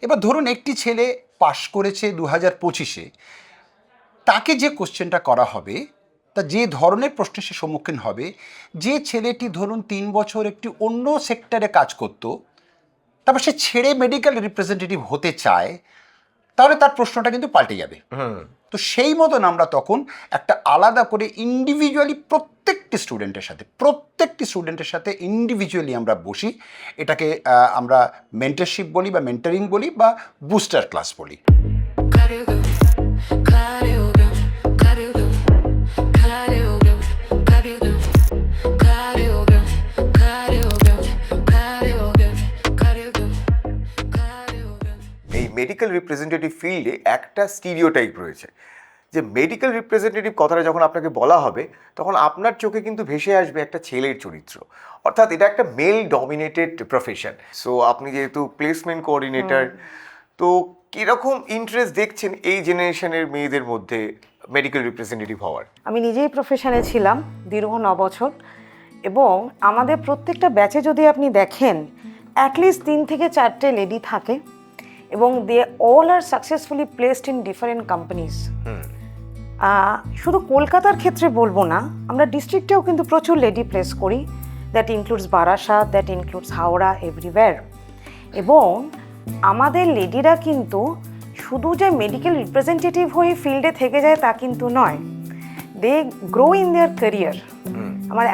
এবার ধরুন একটি ছেলে পাশ করেছে 2025-এ, তাকে যে কোশ্চেনটা করা হবে, তা যে ধরনের প্রশ্নের সে সম্মুখীন হবে, যে ছেলেটি ধরুন 3 বছর একটি অন্য সেক্টরে কাজ করতো, তারপর সে ছেড়ে মেডিকেল রিপ্রেজেন্টেটিভ হতে চায়, তাহলে তার প্রশ্নটা কিন্তু পাল্টে যাবে। তো সেই মতন আমরা তখন একটা আলাদা করে ইন্ডিভিজুয়ালি প্রত্যেকটি স্টুডেন্টের সাথে ইন্ডিভিজুয়ালি আমরা বসি। এটাকে আমরা মেন্টরশিপ বলি বা মেন্টরিং বলি বা বুস্টার ক্লাস বলি। মেডিকেল রিপ্রেজেন্টেটিভ ফিল্ডে একটা স্টিরিওটাইপ রয়েছে যে মেডিকেল রিপ্রেজেন্টেটিভ কথাটা যখন আপনাকে বলা হবে তখন আপনার চোখে কিন্তু ভেসে আসবে একটা ছেলের চরিত্র, অর্থাৎ এটা একটা মেল ডমিনেটেড প্রফেশন। সো আপনি যেহেতু প্লেসমেন্ট কোঅর্ডিনেটর, তো কীরকম ইন্টারেস্ট দেখছেন এই জেনারেশনের মেয়েদের মধ্যে মেডিকেল রিপ্রেজেন্টেটিভ হওয়ার? আমি নিজেই প্রফেশনে ছিলাম দীর্ঘ 9 বছর, এবং আমাদের প্রত্যেকটা ব্যাচে যদি আপনি দেখেন অ্যাটলিস্ট 3 থেকে 4টে লেডি থাকে, এবং they all are successfully placed in different companies. শুধু কলকাতার ক্ষেত্রে বলবো না, আমরা ডিস্ট্রিক্টেও কিন্তু প্রচুর লেডি প্লেস করি। That includes Barasat, that includes Howrah, everywhere. এবং আমাদের লেডিরা কিন্তু শুধু যে মেডিকেল রিপ্রেজেন্টেটিভ হয়ে ফিল্ডে থেকে যায় তা কিন্তু নয়, they grow in their career. আমার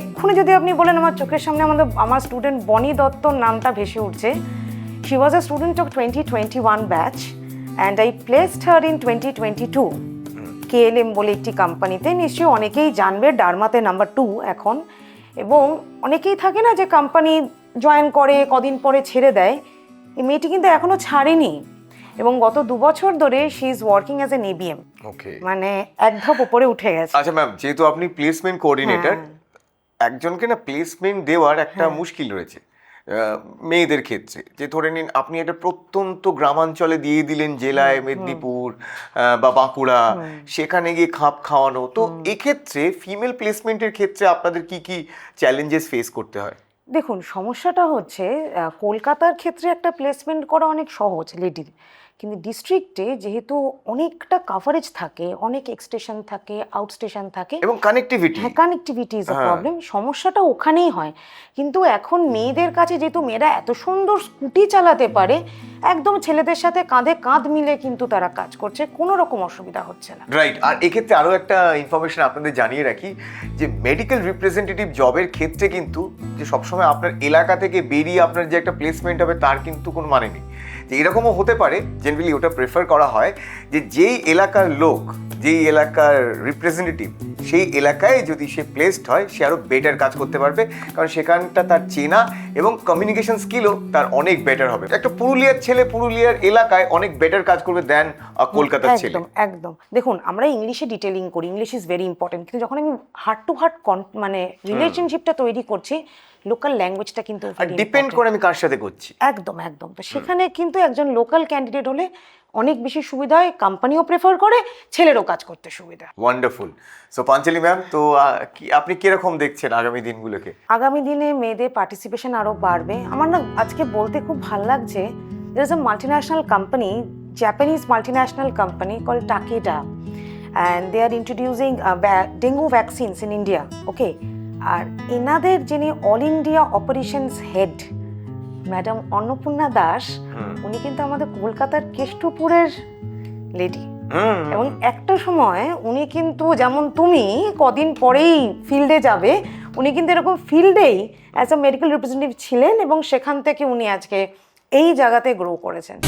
এক্ষুনি যদি আপনি বলেন, আমার চোখের সামনে আমার স্টুডেন্ট বনি দত্তর নামটা ভেসে উঠছে। She was a student of 2021 batch and I placed her in 2022 KLM বলে একটি কোম্পানিতে। নিশ্চয়ই অনেকেই জানবে, ডারমাতে নাম্বার 2 এখন। এবং অনেকেই থাকে না যে কোম্পানি জয়েন করে কদিন পরে ছেড়ে দেয়, এই মেয়েটি কিন্তু এখনো ছাড়েনি, এবং গত 2 বছর ধরে she is working as an ABM। মানে এক ধাপ উপরে উঠে গেছে। আচ্ছা ম্যাম, যেহেতু আপনি প্লেসমেন্ট কোঅর্ডিনেটর, একজনকে না প্লেসমেন্ট দেওয়ার একটা মুশকিল রয়েছে। মেয়েদের ক্ষেত্রে, যে ধরে নিন আপনি একটা প্রত্যন্ত গ্রামাঞ্চলে দিয়ে দিলেন জেলায় মেদিনীপুর বা বাঁকুড়া, সেখানে গিয়ে খাপ খাওয়ানো, তো এক্ষেত্রে ফিমেল প্লেসমেন্টের ক্ষেত্রে আপনাদের কি কি চ্যালেঞ্জেস ফেস করতে হয়? দেখুন, সমস্যাটা হচ্ছে কলকাতার ক্ষেত্রে একটা প্লেসমেন্ট করা অনেক সহজ লেডির, কিন্তু ডিস্ট্রিক্টে যেহেতু অনেকটা কাভারেজ থাকে, অনেক এক্সটেশন থাকে, আউট স্টেশন থাকে এবং কানেক্টিভিটি, হ্যাঁ কানেক্টিভিটি ইজ আ প্রবলেম, সমস্যাটা ওখানেই হয়। কিন্তু এখন মেয়েদের কাছে যেহেতু মেয়েরা এত সুন্দর স্কুটি চালাতে পারে, একদম ছেলেদের সাথে কাঁধে কাঁধ মিলে কিন্তু তারা কাজ করছে, কোনো রকম অসুবিধা হচ্ছে না। রাইট। আর এক্ষেত্রে আরও একটা ইনফরমেশন আপনাদের জানিয়ে রাখি, যে মেডিকেল রিপ্রেজেন্টেটিভ জবের ক্ষেত্রে কিন্তু যে সবসময় আপনার এলাকা থেকে বেরিয়ে আপনার যে একটা প্লেসমেন্ট হবে তার কিন্তু কোনো মানে নেই। যে এরকমও হতে পারে, জেনারেলি ওটা প্রেফার করা হয় যে যেই এলাকার লোক, যেই এলাকার রিপ্রেজেন্টেটিভ, সেই এলাকায় যদি সে প্লেসড হয় সে আরও বেটার কাজ করতে পারবে, কারণ সেখানটা তার চেনা এবং কমিউনিকেশন স্কিলও তার অনেক বেটার হবে। একটা পুরুলিয়ার ছেলে পুরুলিয়ার এলাকায় অনেক বেটার কাজ করবে দেন কলকাতার ছেলে। একদম একদম। দেখুন, আমরা ইংলিশে ডিটেলিং করি, ইংলিশ ইজ ভেরি ইম্পর্টেন্ট, কিন্তু যখন আমি হার্ট টু হার্ট মানে রিলেশনশিপটা তৈরি করছি, লোকাল ল্যাঙ্গুয়েজটা কিন্তু ডিপেন্ড করে আমি কার সাথে করছি। একদম একদম। তো সেখানে কিন্তু একজন লোকাল ক্যান্ডিডেট হলে অনেক বেশি সুবিধা হয়, কোম্পানিও প্রেফার করে, ছেলেরও কাজ করতে সুবিধা। ওয়ান্ডারফুল। সো পাঞ্চালি ম্যাম, তো আপনি কিরকম দেখছেন আগামী দিনগুলোকে? আগামী দিনে মেয়েদের পার্টিসিপেশন আরও বাড়বে। আমার না আজকে বলতে খুব ভালো লাগছে, there is a multinational company, Japanese multinational company called Takeda, and they are introducing dengue vaccines in India. Okay, আর এনাদের যিনি all India operations head madam Annapurna Das, উনি কিন্তু আমাদের কলকাতার কেষ্টপুরের লেডি, এবং একটা সময় উনি কিন্তু যেমন তুমি কদিন পরেই ফিল্ডে যাবে, উনি কিন্তু এরকম ফিল্ডেই অ্যাজ আ মেডিকেল রিপ্রেজেন্টেটিভ ছিলেন, এবং সেখান থেকে উনি আজকে এই জায়গাতে গ্রো করেছেন।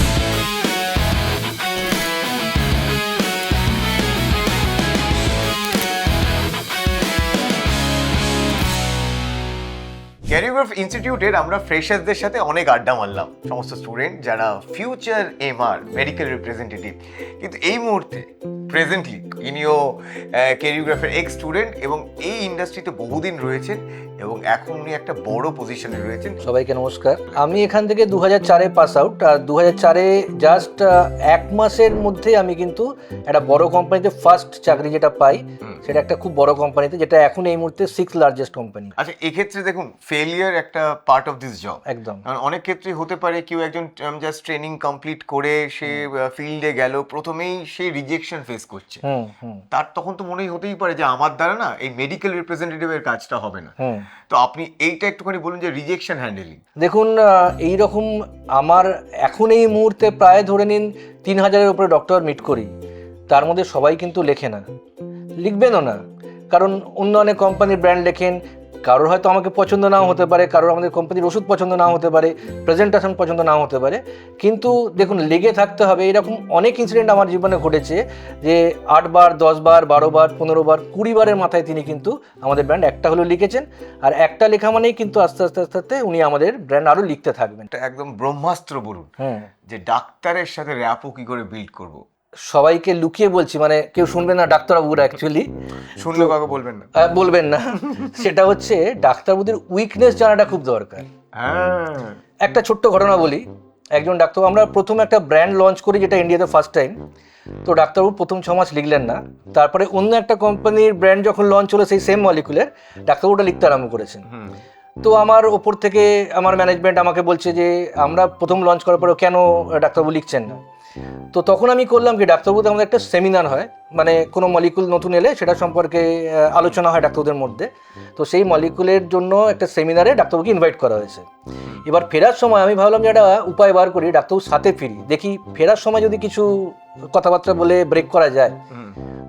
ক্যারিওগ্রাফ ইনস্টিটিউটের আমরা ফ্রেশার্সদের সাথে অনেক আড্ডা মারলাম, সমস্ত স্টুডেন্ট যারা ফিউচার এমআর মেডিকেল রিপ্রেজেন্টেটিভ, কিন্তু এই মুহূর্তে প্রেজেন্টলি ইনিও ক্যারিওগ্রাফের এক্স স্টুডেন্ট এবং এই ইন্ডাস্ট্রিতে বহুদিন রয়েছেন এবং এখন উনি একটা বড় পজিশনে রয়েছেন। সবাইকে নমস্কার। আমি এখান থেকে 2004-এ পাস আউট, আর 2004-এ জাস্ট 1 মাসের মধ্যে আমি কিন্তু একটা বড় কোম্পানিতে ফার্স্ট চাকরি যেটা পাই, সেটা একটা খুব বড় কোম্পানিতে, যেটা এখন এই মুহূর্তে 6th লার্জেস্ট কোম্পানি। আচ্ছা, এক্ষেত্রে দেখুন ফেলিয়ার একটা পার্ট অফ দিস জব। একদম। কারণ অনেক ক্ষেত্রে হতে পারে কেউ একজন জাস্ট ট্রেনিং কমপ্লিট করে সে ফিল্ডে গেল, প্রথমেই সে রিজেকশন ফেস করছে, তার তখন তো মনেই হতেই পারে যে আমার দ্বারা না এই মেডিকেল রিপ্রেজেন্টেটিভের কাজটা হবে না। তো আপনি এইটা একটুখানি বলুন যে রিজেকশন হ্যান্ডেলিং। দেখুন, এইরকম আমার এখন এই মুহূর্তে প্রায় ধরে নিন 3000-এর উপরে ডক্টর মিট করি, তার মধ্যে সবাই কিন্তু লেখে না, লিখবেনও না, কারণ অন্য অনেক কোম্পানির ব্র্যান্ড লেখেন, কারোর হয়তো আমাকে পছন্দ নাও হতে পারে, কারোর আমাদের কোম্পানির ওষুধ পছন্দ নাও হতে পারে, প্রেজেন্টেশন পছন্দ নাও হতে পারে, কিন্তু দেখুন লেগে থাকতে হবে। এরকম অনেক ইনসিডেন্ট আমার জীবনে ঘটেছে যে 8 বার 10 বার 12 বার 15 বার 20 বারের মাথায় তিনি কিন্তু আমাদের ব্র্যান্ড একটা হলো লিখেছেন, আর একটা লেখা মানেই কিন্তু আস্তে আস্তে আস্তে আস্তে উনি আমাদের ব্র্যান্ড আরও লিখতে থাকবেন। একদম ব্রহ্মাস্ত্র বলুন, যে ডাক্তারের সাথে র্যাপও কি করে বিল্ড করব। সবাইকে লুকিয়ে বলছি, মানে কেউ শুনবে না ডাক্তারবাবুরা, অ্যাকচুয়ালি শুনলে কাউকে বলবেন না, বলবেন না। সেটা হচ্ছে ডাক্তারবাবুদের উইকনেস জানাটা খুব দরকার। একটা ছোট্ট ঘটনা বলি। একজন ডাক্তারবাবু, আমরা প্রথম একটা ব্র্যান্ড লঞ্চ করি যেটা ইন্ডিয়াতে ফার্স্ট টাইম, তো ডাক্তারবাবু প্রথম 6 মাস লিখলেন না, তারপরে অন্য একটা কোম্পানির ব্র্যান্ড যখন লঞ্চ হলো সেই সেম মলিকুলের, ডাক্তারবাবুটা লিখতে আরম্ভ করেছেন। তো আমার ওপর থেকে আমার ম্যানেজমেন্ট আমাকে বলছে যে আমরা প্রথম লঞ্চ করার পরেও কেন ডাক্তারবাবু লিখছেন না। তো তখন আমি করলাম কি, ডাক্তারবাবুদের আমাদের একটা সেমিনার হয়, মানে কোনো মলিকুল নতুন এলে সেটা সম্পর্কে আলোচনা হয় ডাক্তারবাবুদের মধ্যে, তো সেই মলিকুলের জন্য একটা সেমিনারে ডাক্তারবাবুকে ইনভাইট করা হয়েছে। এবার ফেরার সময় আমি ভাবলাম যে একটা উপায় বার করি, ডাক্তারবাবুর সাথে ফিরি, দেখি ফেরার সময় যদি কিছু কথাবার্তা বলে ব্রেক করা যায়।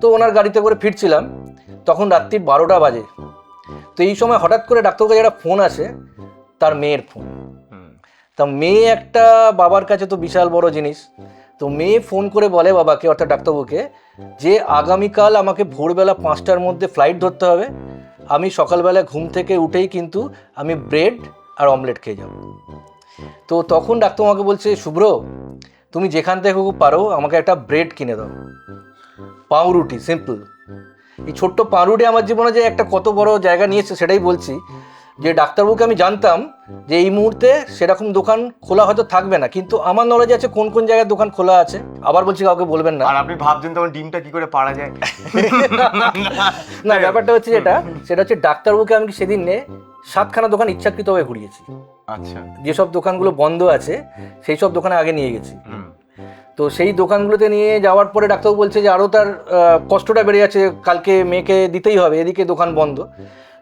তো ওনার গাড়িতে করে ফিরছিলাম, তখন রাত্রি 12টা বাজে। তো এই সময় হঠাৎ করে ডাক্তারবাবুর কাছে একটা ফোন আসে, তার মেয়ের ফোন। তা মেয়ে একটা বাবার কাছে তো বিশাল বড় জিনিস, তো মেয়ে ফোন করে বলে বাবাকে, অর্থাৎ ডাক্তারবাবুকে, যে আগামীকাল আমাকে ভোরবেলা 5টার মধ্যে ফ্লাইট ধরতে হবে, আমি সকালবেলা ঘুম থেকে উঠেই কিন্তু আমি ব্রেড আর অমলেট খেয়ে যাব। তো তখন ডাক্তারবাবু আমাকে বলছে, শুভ্র তুমি যেখান থেকে পারো আমাকে একটা ব্রেড কিনে দাও, পাউরুটি, সিম্পল। এই ছোট্ট পাউরুটি আমার জীবনে যে একটা কত বড় জায়গা নিয়েছে সেটাই বলছি। যে ডাক্তারবাবুকে আমি জানতাম যে এই মুহূর্তে সেরকম দোকান খোলা হয়তো থাকবে না, কিন্তু আমার নলেজ আছে কোন কোন জায়গায় দোকান খোলা আছে। আবার বলছি কাউকে বলবেন না। আর আপনি ভাবছেন তখন ডিমটা কি করে পাড়া যায়? না, ব্যাপারটা হচ্ছে সেটা হচ্ছে ডাক্তারবাবুকে আমি সেদিন 7খানা দোকান ইচ্ছাকৃতভাবে ঘুরিয়েছি। আচ্ছা, যেসব দোকানগুলো বন্ধ আছে সেই সব দোকানে আগে নিয়ে গেছি। তো সেই দোকানগুলোতে নিয়ে যাওয়ার পরে ডাক্তারবাবু বলছে যে আরও তার কষ্টটা বেড়ে যাচ্ছে, কালকে মেয়েকে দিতেই হবে, এদিকে দোকান বন্ধ।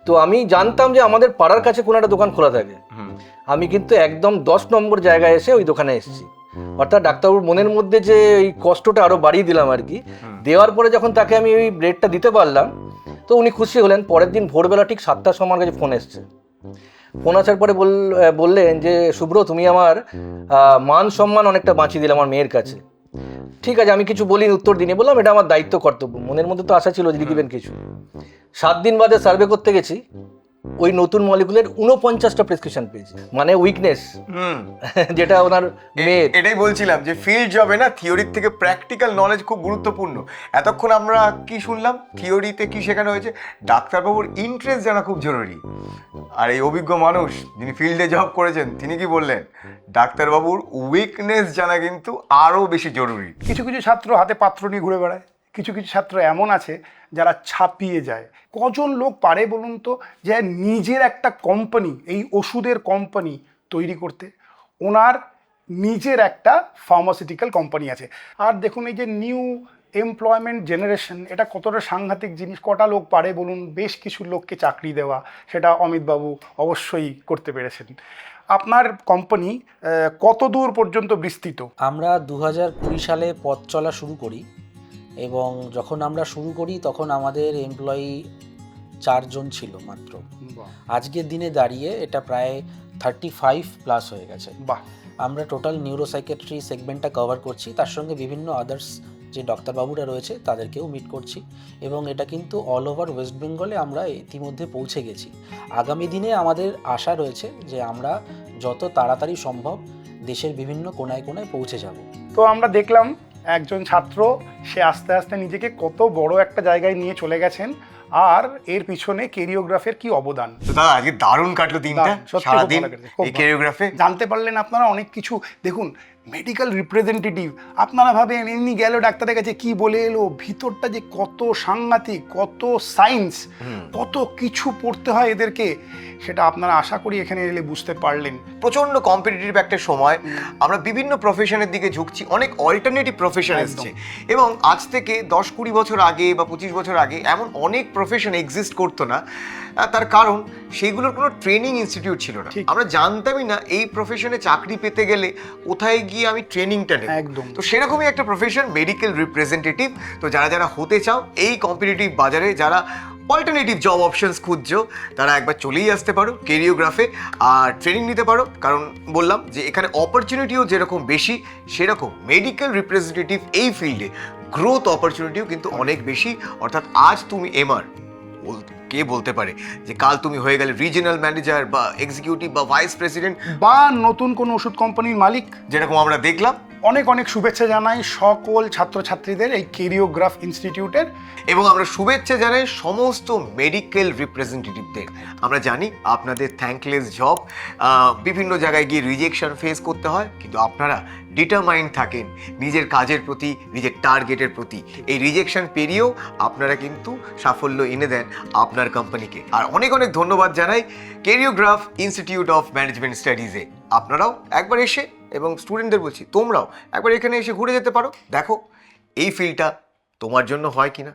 তো আমি জানতাম যে আমাদের পাড়ার কাছে কোনো একটা দোকান খোলা থাকে, আমি কিন্তু একদম 10 নম্বর জায়গায় এসে ওই দোকানে এসেছি। অর্থাৎ ডাক্তারবাবুর মনের মধ্যে যে এই কষ্টটা আরও বাড়িয়ে দিলাম আর কি। দেওয়ার পরে যখন তাকে আমি ওই ব্রেডটা দিতে পারলাম তো উনি খুশি হলেন। পরের দিন ভোরবেলা ঠিক 7টার সময় আমার কাছে ফোন এসছে। ফোন আসার পরে বললেন যে শুভ্র, তুমি আমার মান সম্মান অনেকটা বাঁচিয়ে দিলে আমার মেয়ের কাছে। ঠিক আছে, আমি কিছু বলিনি, উত্তর দিনে বললাম এটা আমার দায়িত্ব কর্তব্য। মনের মধ্যে তো আশা ছিল যে দিবেন কিছু। 7 দিন বাদে সার্ভে করতে গেছি, ওই নতুন মলিকুলের 49টা প্রেসক্রিপশন পেয়েছি, মানে উইকনেস যেটা ওনার মেয়ের। এটাই বলছিলাম যে ফিল্ড জবে না থিওরির থেকে প্র্যাকটিক্যাল নলেজ খুব গুরুত্বপূর্ণ। এতক্ষণ আমরা কি শুনলাম, থিওরিতে কি শেখানো হয়েছে, ডাক্তারবাবুর ইন্টারেস্ট জানা খুব জরুরি। আর এই অভিজ্ঞ মানুষ যিনি ফিল্ডে জব করেছেন তিনি কি বললেন, ডাক্তারবাবুর উইকনেস জানা কিন্তু আরও বেশি জরুরি। কিছু কিছু ছাত্র হাতে পাত্র নিয়ে ঘুরে বেড়ায়, কিছু কিছু ছাত্র এমন আছে যারা ছাপিয়ে যায়। কজন লোক পারে বলুন তো যে নিজের একটা কোম্পানি, এই ওষুধের কোম্পানি তৈরি করতে? ওনার নিজের একটা ফার্মাসিউটিক্যাল কোম্পানি আছে। আর দেখুন এই যে নিউ এমপ্লয়মেন্ট জেনারেশন, এটা কতটা সাংঘাতিক জিনিস। কটা লোক পারে বলুন বেশ কিছু লোককে চাকরি দেওয়া? সেটা অমিতবাবু অবশ্যই করতে পেরেছেন। আপনার কোম্পানি কত দূর পর্যন্ত বিস্তৃত? আমরা 2020 সালে পথ চলা শুরু করি এবং যখন আমরা শুরু করি তখন আমাদের এমপ্লয়ি 4 জন ছিল মাত্র। আজকের দিনে দাঁড়িয়ে এটা প্রায় 35+ হয়ে গেছে। বাহ! আমরা টোটাল নিউরোসাইকেট্রি সেগমেন্টটা কভার করছি, তার সঙ্গে বিভিন্ন আদার্স যে ডাক্তারবাবুরা রয়েছে তাদেরকেও মিট করছি এবং এটা কিন্তু অল ওভার ওয়েস্ট বেঙ্গলে আমরা ইতিমধ্যে পৌঁছে গেছি। আগামী দিনে আমাদের আশা রয়েছে যে আমরা যত তাড়াতাড়ি সম্ভব দেশের বিভিন্ন কোনায় কোনায় পৌঁছে যাব। তো আমরা দেখলাম একজন ছাত্র, সে আস্তে আস্তে নিজেকে কত বড় একটা জায়গায় নিয়ে চলে গেছেন, আর এর পিছনে কেরিওগ্রাফের কি অবদান। তো দাদা আজকে দারুণ কাটলো দিনটা, সারাদিন এই কেরিওগ্রাফে জানতে পারলেন আপনারা অনেক কিছু। দেখুন মেডিকেল রিপ্রেজেন্টেটিভ, আপনারা ভাবেন এমনি গেল ডাক্তারের কাছে কি বলে এলো, ভিতরটা যে কত সাংঘাতিক, কত সায়েন্স, কত কিছু পড়তে হয় এদেরকে, সেটা আপনারা আশা করি এখানে এলে বুঝতে পারলেন। প্রচন্ড কম্পিটিটিভ একটা সময়, আমরা বিভিন্ন প্রফেশনের দিকে ঝুঁকছি, অনেক অল্টারনেটিভ প্রফেশন এসছে এবং আজ থেকে 10-20 বছর আগে বা 25 বছর আগে এমন অনেক প্রফেশন এক্সিস্ট করতো না। তার কারণ সেইগুলোর কোনো ট্রেনিং ইনস্টিটিউট ছিল না। আমরা জানতামই না এই প্রফেশনে চাকরি পেতে গেলে কোথায় গিয়ে আমি ট্রেনিংটা নেব। একদম তো সেরকমই একটা প্রফেশন মেডিকেল রিপ্রেজেন্টেটিভ। তো যারা যারা হতে চাও এই কম্পিটিটিভ বাজারে, যারা অল্টারনেটিভ জব অপশনস খুঁজছো, তারা একবার চলেই আসতে পারো কেরিওগ্রাফে আর ট্রেনিং নিতে পারো। কারণ বললাম যে এখানে অপরচুনিটিও যেরকম বেশি, সেরকম মেডিকেল রিপ্রেজেন্টেটিভ এই ফিল্ডে গ্রোথ অপরচুনিটিও কিন্তু অনেক বেশি। অর্থাৎ আজ তুমি এমআর, কে বলতে পারে যে কাল তুমি হয়ে গেলে রিজিওনাল ম্যানেজার বা এক্সিকিউটিভ বা ভাইস প্রেসিডেন্ট বা নতুন কোনো ওষুধ কোম্পানির মালিক, যেরকম আমরা দেখলাম। অনেক অনেক শুভেচ্ছা জানাই সকল ছাত্রছাত্রীদের এই কেরিওগ্রাফ ইনস্টিটিউটের, এবং আমরা শুভেচ্ছা জানাই সমস্ত মেডিকেল রিপ্রেজেন্টেটিভদের। আমরা জানি আপনাদের থ্যাঙ্কলেস জব, বিভিন্ন জায়গায় গিয়ে রিজেকশন ফেস করতে হয়, কিন্তু আপনারা ডিটারমাইন্ড থাকেন নিজের কাজের প্রতি, নিজের টার্গেটের প্রতি। এই রিজেকশন পেরিয়েও আপনারা কিন্তু সাফল্য এনে দেন আপনার কোম্পানিকে। আর অনেক অনেক ধন্যবাদ জানাই কেরিওগ্রাফ ইনস্টিটিউট অফ ম্যানেজমেন্ট স্টাডিজে। আপনারাও একবার এসে, এবং স্টুডেন্টদের বলছি তোমরাও একবার এখানে এসে ঘুরে যেতে পারো, দেখো এই ফিল্ডটা তোমার জন্য হয় কিনা।